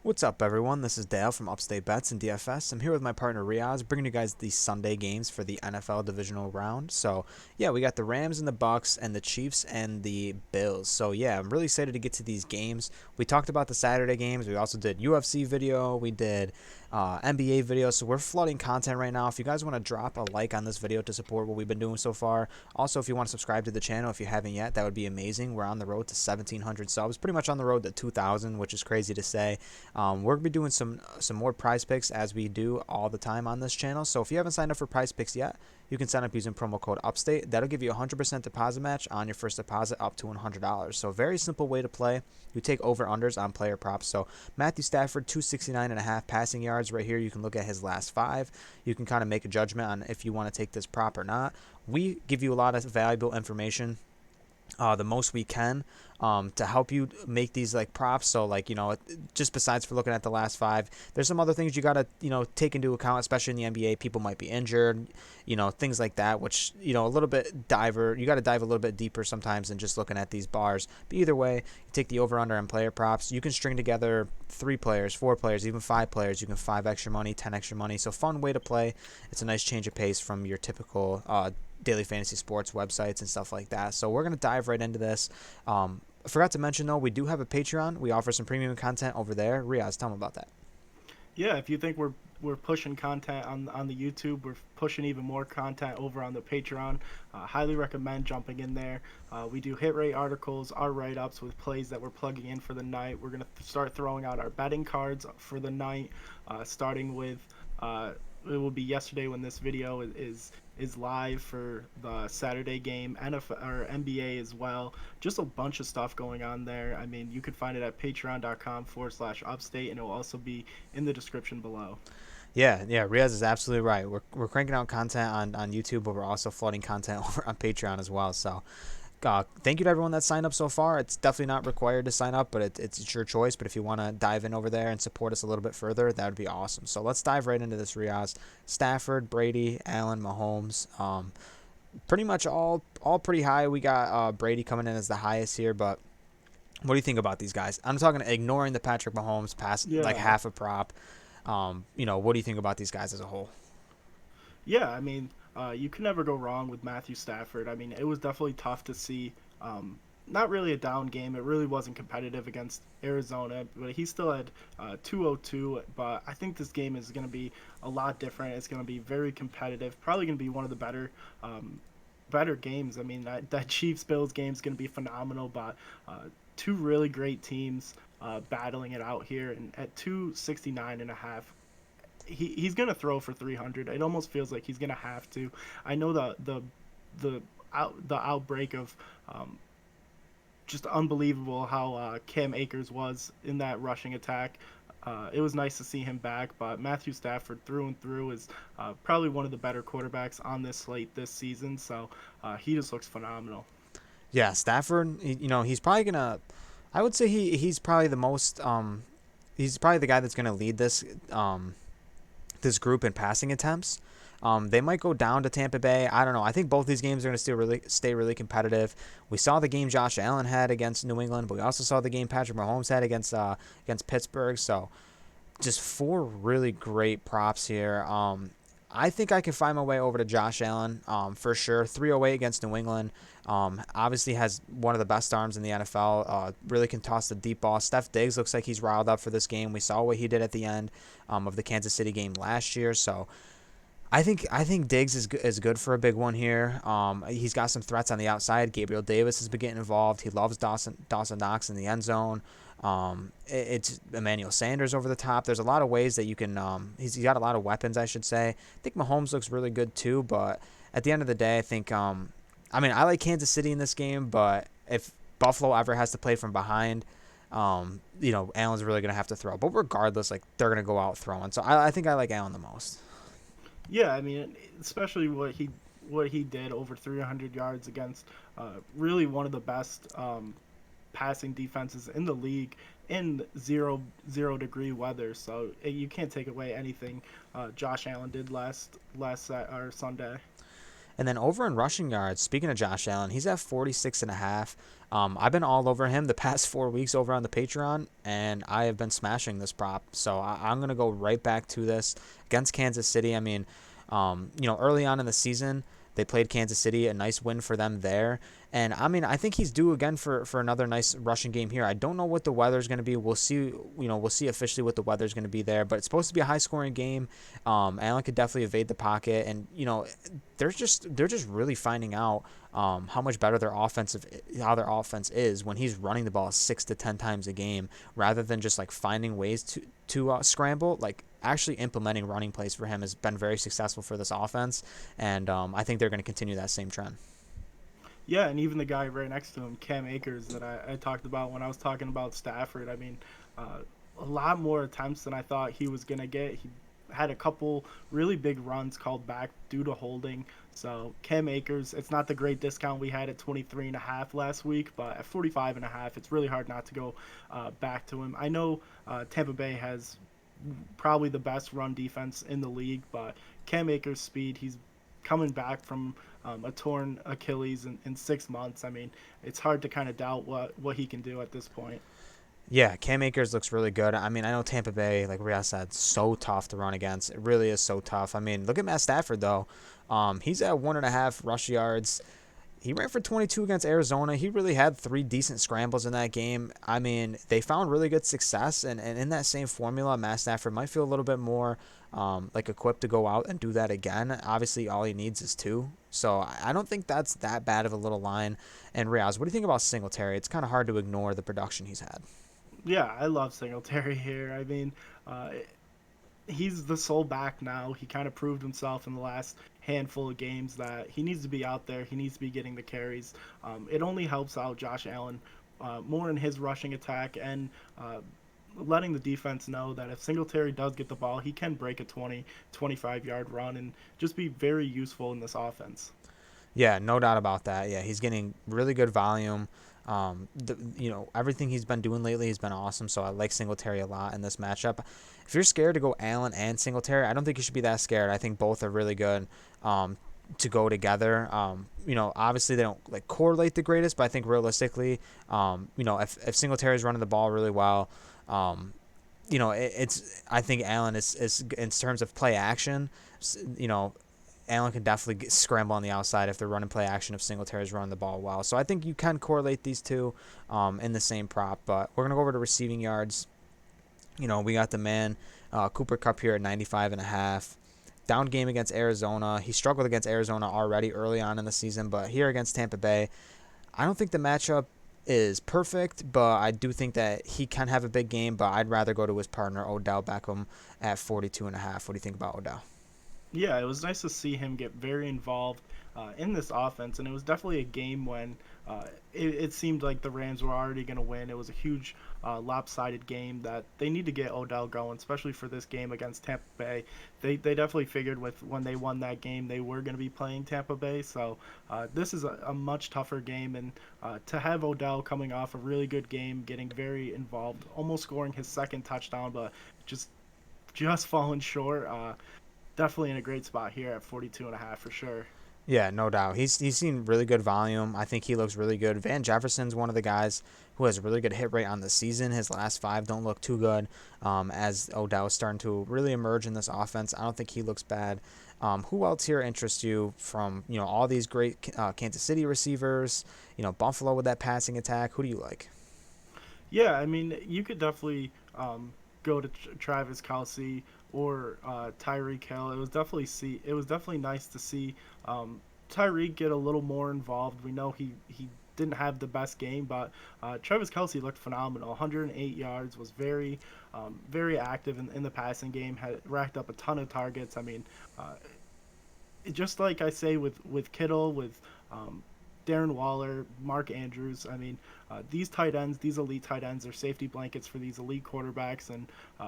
What's up, everyone? This is Dale from Upstate Bets and DFS. I'm here with my partner Reoz, bringing you guys the Sunday games for the NFL Divisional Round. So, yeah, we got the Rams and the Bucks and the Chiefs and the Bills. So, yeah, I'm really excited to get to these games. We talked about the Saturday games. We also did UFC video. We did NBA video. So, we're flooding content right now. If you guys want to drop a like on this video to support what we've been doing so far, also if you want to subscribe to the channel if you haven't yet, that would be amazing. We're on the road to 1,700 subs, pretty much on the road to 2,000, which is crazy to say. We're gonna be doing some more prize picks as we do all the time on this channel. So if you haven't signed up for prize picks yet, you can sign up using promo code Upstate. That'll give you a 100% deposit match on your first deposit up to $100. So very simple way to play. You take over unders on player props. So Matthew Stafford 269.5 passing yards right here. You can look at his last five. You can kind of make a judgment on if you want to take this prop or not. We give you a lot of valuable information, the most we can, to help you make these like props. So like, just besides for looking at the last five, there's some other things you got to take into account, especially in the NBA. People might be injured, things like that, which a little bit you got to dive a little bit deeper sometimes than just looking at these bars. But either way, you take the over under and player props. You can string together 3 players, 4 players, even 5 players. You can 5 extra money, 10 extra money. So fun way to play. It's a nice change of pace from your typical daily fantasy sports websites and stuff like that. So we're going to dive right into this. I forgot to mention, though, we do have a Patreon. We offer some premium content over there. Riaz, tell them about that. Yeah, if you think we're pushing content on the YouTube, we're pushing even more content over on the Patreon. Highly recommend jumping in there. We do hit rate articles, our write ups with plays that we're plugging in for the night. We're gonna start throwing out our betting cards for the night, starting with it will be yesterday when this video is live for the Saturday game, NFL or NBA as well. Just a bunch of stuff going on there. I mean, you could find it at patreon.com/upstate, and it will also be in the description below. Yeah, Riaz is absolutely right. We're cranking out content on YouTube, but we're also flooding content over on Patreon as well. So thank you to everyone that signed up so far. It's definitely not required to sign up, but it's your choice. But if you want to dive in over there and support us a little bit further, that would be awesome. So let's dive right into this, Riaz. Stafford, Brady, Allen, Mahomes. Pretty much all pretty high. We got Brady coming in as the highest here, but what do you think about these guys? I'm talking ignoring the Patrick Mahomes pass, like Yeah, half a prop. What do you think about these guys as a whole? yeah. I mean, you can never go wrong with Matthew Stafford. I mean, it was definitely tough to see. Not really a down game. It really wasn't competitive against Arizona, but he still had 202. But I think this game is going to be a lot different. It's going to be very competitive. Probably going to be one of the better games. I mean, that Chiefs Bills game is going to be phenomenal. But two really great teams battling it out here, and at 269 and a half, he's gonna throw for 300. It almost feels like he's gonna have to. I know the outbreak of just unbelievable how Cam Akers was in that rushing attack. It was nice to see him back, but Matthew Stafford through and through is probably one of the better quarterbacks on this slate this season. So he just looks phenomenal. Yeah, Stafford. He's probably gonna. I would say he's probably the most. He's probably the guy that's gonna lead this group in passing attempts. They might go down to Tampa Bay. I don't know. I think both these games are going to stay really competitive. We saw the game Josh Allen had against New England, but we also saw the game Patrick Mahomes had against Pittsburgh. So just 4 really great props here. I think I can find my way over to Josh Allen, for sure. 308 against New England. Obviously has one of the best arms in the NFL. Really can toss the deep ball. Steph Diggs looks like he's riled up for this game. We saw what he did at the end of the Kansas City game last year. So I think Diggs is good for a big one here. He's got some threats on the outside. Gabriel Davis has been getting involved. He loves Dawson Knox in the end zone. It's Emmanuel Sanders over the top. There's a lot of ways that you can. He's got a lot of weapons, I should say. I think Mahomes looks really good too. But at the end of the day, I think. I like Kansas City in this game, but if Buffalo ever has to play from behind, Allen's really gonna have to throw. But regardless, like they're gonna go out throwing. So I think I like Allen the most. Yeah, I mean, especially what he did over 300 yards against really one of the best passing defenses in the league in zero degree weather. So you can't take away anything Josh Allen did last or Sunday. And then over in rushing yards, speaking of Josh Allen, he's at 46.5. I've been all over him the past 4 weeks over on the Patreon, and I have been smashing this prop. So I'm going to go right back to this against Kansas City. I mean, early on in the season, they played Kansas City, a nice win for them there. And I mean, I think he's due again for another nice rushing game here. I don't know what the weather's going to be. We'll see. We'll see officially what the weather's going to be there. But it's supposed to be a high scoring game. Allen could definitely evade the pocket, and they're just really finding out how much better how their offense is when he's running the ball 6 to 10 times a game, rather than just like finding ways to scramble. Like actually implementing running plays for him has been very successful for this offense, and I think they're going to continue that same trend. Yeah, and even the guy right next to him, Cam Akers, that I talked about when I was talking about Stafford. I mean, a lot more attempts than I thought he was going to get. He had a couple really big runs called back due to holding. So Cam Akers, it's not the great discount we had at 23.5 last week, but at 45.5, it's really hard not to go back to him. I know Tampa Bay has probably the best run defense in the league, but Cam Akers' speed, he's coming back from a torn Achilles in 6 months. I mean, it's hard to kind of doubt what he can do at this point. Yeah, Cam Akers looks really good. I mean, I know Tampa Bay, like Reoz said, so tough to run against. It really is so tough. I mean, look at Matt Stafford, though. He's at 1.5 rush yards. He ran for 22 against Arizona. He really had 3 decent scrambles in that game. I mean, they found really good success, and in that same formula, Matt Stafford might feel a little bit more like equipped to go out and do that again. Obviously, all he needs is 2. So I don't think that's that bad of a little line. And Reoz, what do you think about Singletary? It's kind of hard to ignore the production he's had. Yeah, I love Singletary here. I mean, uh, he's the sole back now. He kind of proved himself in the last handful of games that he needs to be out there. He needs to be getting the carries. It only helps out Josh Allen more in his rushing attack and letting the defense know that if Singletary does get the ball, he can break a 20, 25-yard run and just be very useful in this offense. Yeah, no doubt about that. Yeah, he's getting really good volume. Everything he's been doing lately has been awesome. So I like Singletary a lot in this matchup. If you're scared to go Allen and Singletary, I don't think you should be that scared. I think both are really good to go together. Obviously they don't like correlate the greatest, but I think realistically, if Singletary is running the ball really well, it's I think Allen is in terms of play action, you know, Allen can definitely scramble on the outside if they're running play action if Singletary's running the ball well. So I think you can correlate these two in the same prop. But we're going to go over to receiving yards. We got the man, Cooper Kupp here at 95.5. Down game against Arizona. He struggled against Arizona already early on in the season, but here against Tampa Bay, I don't think the matchup is perfect, but I do think that he can have a big game, but I'd rather go to his partner, Odell Beckham, at 42.5. What do you think about Odell? Yeah, it was nice to see him get very involved in this offense, and it was definitely a game when it seemed like the Rams were already going to win. It was a huge lopsided game that they need to get Odell going, especially for this game against Tampa Bay. They definitely figured with when they won that game they were going to be playing Tampa Bay, so this is a much tougher game, and to have Odell coming off a really good game, getting very involved, almost scoring his second touchdown, but just falling short. Definitely in a great spot here at 42.5 for sure. Yeah, no doubt. He's seen really good volume. I think he looks really good. Van Jefferson's one of the guys who has a really good hit rate on the season. His last 5 don't look too good. As Odell is starting to really emerge in this offense, I don't think he looks bad. Who else here interests you from all these great Kansas City receivers? Buffalo with that passing attack. Who do you like? Yeah, I mean, you could definitely go to Travis Kelce or Tyreek Hill. It was definitely nice to see Tyreek get a little more involved. We know he didn't have the best game, but Travis Kelce looked phenomenal. 108 yards, was very active in the passing game. Had racked up a ton of targets. I mean, just like I say with Kittle, with Darren Waller, Mark Andrews. I mean, these tight ends, these elite tight ends, are safety blankets for these elite quarterbacks, and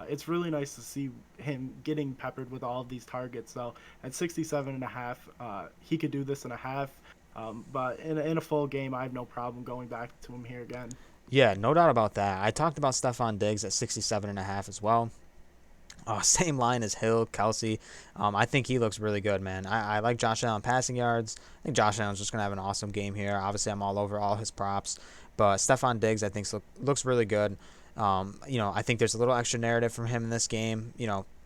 it's really nice to see him getting peppered with all of these targets. So at 67.5, he could do this in a half, but in a full game, I have no problem going back to him here again. Yeah, no doubt about that. I talked about Stephon Diggs at 67.5 as well. Same line as Hill, Kelsey. I think he looks really good, man. I like Josh Allen passing yards. I think Josh Allen's just going to have an awesome game here. Obviously, I'm all over all his props. But Stephon Diggs, I think, looks really good. I think there's a little extra narrative from him in this game.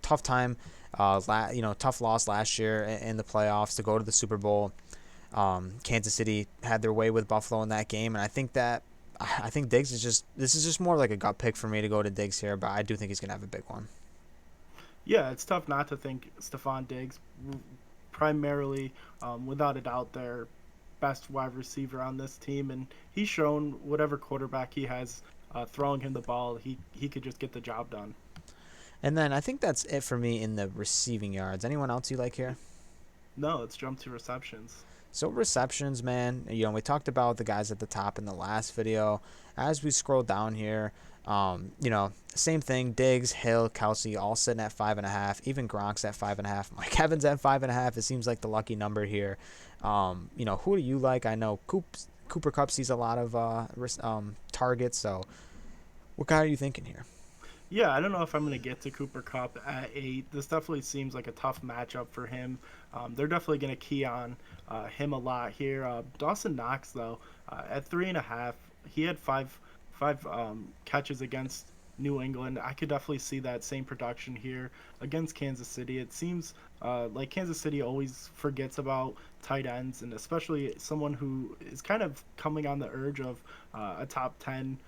Tough time, tough loss last year in the playoffs to go to the Super Bowl. Kansas City had their way with Buffalo in that game, and I think Diggs this is just more like a gut pick for me to go to Diggs here, but I do think he's going to have a big one. Yeah, it's tough not to think Stephon Diggs, primarily, without a doubt, their best wide receiver on this team, and he's shown whatever quarterback he has throwing him the ball, he could just get the job done. And then I think that's it for me in the receiving yards. Anyone else you like here? No, let's jump to receptions. So receptions, man, we talked about the guys at the top in the last video. As we scroll down here, same thing. Diggs, Hill, Kelsey, all sitting at 5.5. Even Gronk's at 5.5. Mike Evans at 5.5. It seems like the lucky number here. Who do you like? I know Cooper Kupp sees a lot of targets. So, what guy are you thinking here? Yeah, I don't know if I'm going to get to Cooper Kupp at 8. This definitely seems like a tough matchup for him. They're definitely going to key on him a lot here. Dawson Knox, though, at 3.5, he had five catches against New England. I could definitely see that same production here against Kansas City. It seems like Kansas City always forgets about tight ends, and especially someone who is kind of coming on the urge of a top 10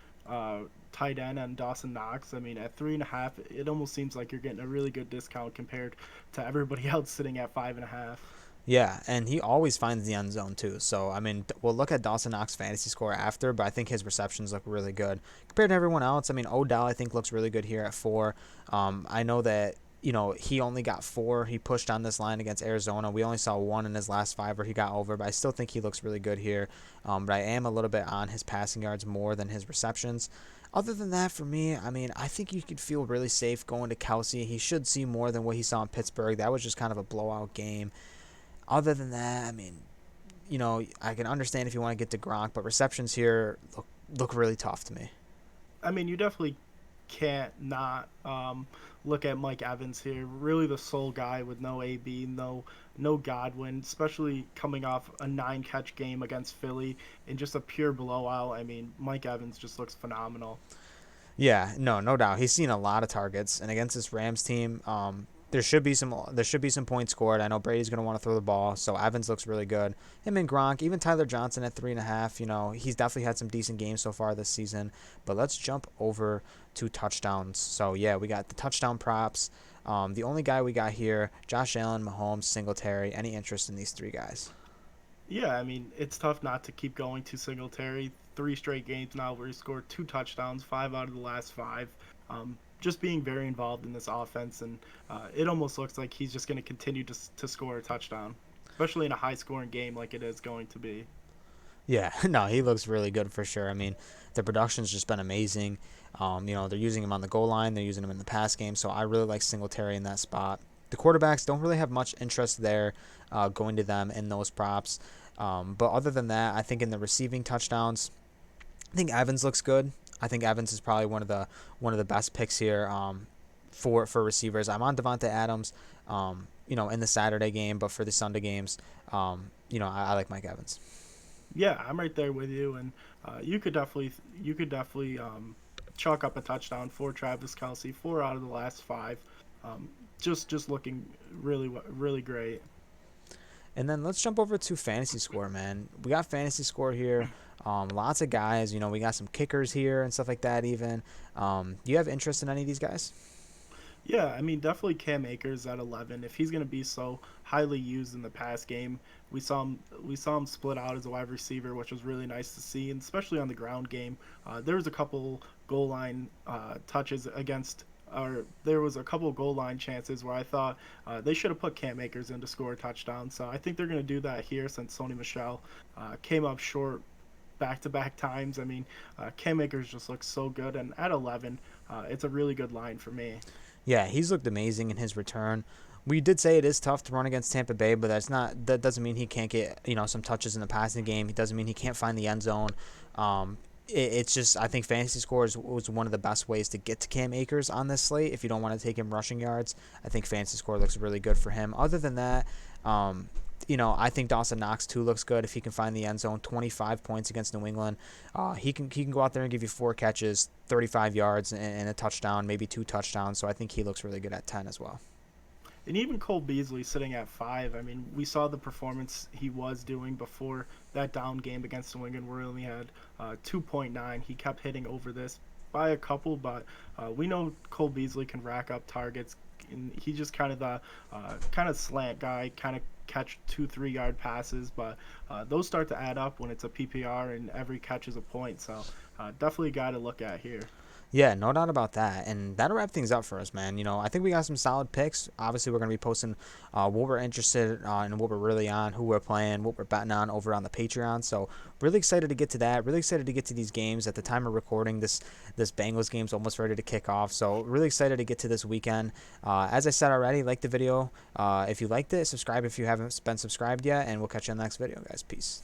tight end and Dawson Knox. I mean, at 3.5, it almost seems like you're getting a really good discount compared to everybody else sitting at 5.5. Yeah, and he always finds the end zone too. So, I mean, we'll look at Dawson Knox's fantasy score after, but I think his receptions look really good compared to everyone else. I mean, Odell, I think, looks really good here at 4. I know that, he only got 4. He pushed on this line against Arizona. We only saw 1 in his last 5 where he got over, but I still think he looks really good here. But I am a little bit on his passing yards more than his receptions. Other than that, for me, I mean, I think you could feel really safe going to Kelsey. He should see more than what he saw in Pittsburgh. That was just kind of a blowout game. Other than that, I mean, I can understand if you want to get to Gronk, but receptions here look really tough to me. I mean, you definitely can't not look at Mike Evans here. Really, the sole guy with no AB, no Godwin, especially coming off a 9-catch game against Philly in just a pure blowout. I mean, Mike Evans just looks phenomenal. Yeah, no doubt. He's seen a lot of targets, and against this Rams team, there should be some points scored. I know Brady's going to want to throw the ball, so Evans looks really good. Him and Gronk, even Tyler Johnson at 3.5. He's definitely had some decent games so far this season. But let's jump over to touchdowns. So yeah, we got the touchdown props. The only guy we got here, Josh Allen, Mahomes, Singletary. Any interest in these 3 guys? Yeah, I mean, it's tough not to keep going to Singletary. 3 straight games now where he scored 2 touchdowns, 5 out of the last 5. Just being very involved in this offense, and it almost looks like he's just going to continue to score a touchdown, especially in a high-scoring game like it is going to be. Yeah, no, he looks really good for sure. I mean, the production's just been amazing. They're using him on the goal line. They're using him in the pass game, so I really like Singletary in that spot. The quarterbacks don't really have much interest there going to them in those props. But other than that, I think in the receiving touchdowns, I think Evans looks good. I think Evans is probably one of the best picks here for receivers. I'm on Devontae Adams, in the Saturday game, but for the Sunday games, I like Mike Evans. Yeah, I'm right there with you, and you could definitely chalk up a touchdown for Travis Kelce, 4 out of the last 5. Just looking really great. And then let's jump over to fantasy score, man. We got fantasy score here. Lots of guys. We got some kickers here and stuff like that even. Do you have interest in any of these guys? Yeah, I mean, definitely Cam Akers at 11. If he's going to be so highly used in the pass game, we saw him split out as a wide receiver, which was really nice to see, and especially on the ground game. There was a couple goal line touches against, or there was a couple goal line chances where I thought they should have put Cam Akers in to score a touchdown. So I think they're going to do that here since Sony Michel came up short back-to-back times. I mean, Cam Akers just looks so good, and at 11, it's a really good line for me. Yeah, he's looked amazing in his return. We did say it is tough to run against Tampa Bay, but that doesn't mean he can't get some touches in the passing game. It doesn't mean he can't find the end zone. it's just, I think fantasy scores was one of the best ways to get to Cam Akers on this slate. If you don't want to take him rushing yards, I think fantasy score looks really good for him. Other than that, I think Dawson Knox too looks good if he can find the end zone. 25 points against New England. He can go out there and give you 4 catches, 35 yards, and a touchdown, maybe 2 touchdowns. So I think he looks really good at 10 as well. And even Cole Beasley sitting at 5. I mean, we saw the performance he was doing before that down game against New England where he only had 2.9. He kept hitting over this by a couple, but we know Cole Beasley can rack up targets. And he's just kind of the kind of slant guy, kind of catch 2-3 yard passes, but those start to add up when it's a PPR and every catch is a point. So definitely a guy to look at here. Yeah, no doubt about that. And that'll wrap things up for us, man. I think we got some solid picks. Obviously, we're going to be posting what we're interested in and what we're really on, who we're playing, what we're betting on over on the Patreon. So really excited to get to that. Really excited to get to these games. At the time of recording, this Bengals game's almost ready to kick off. So really excited to get to this weekend. As I said already, like the video. If you liked it, subscribe if you haven't been subscribed yet. And we'll catch you in the next video, guys. Peace.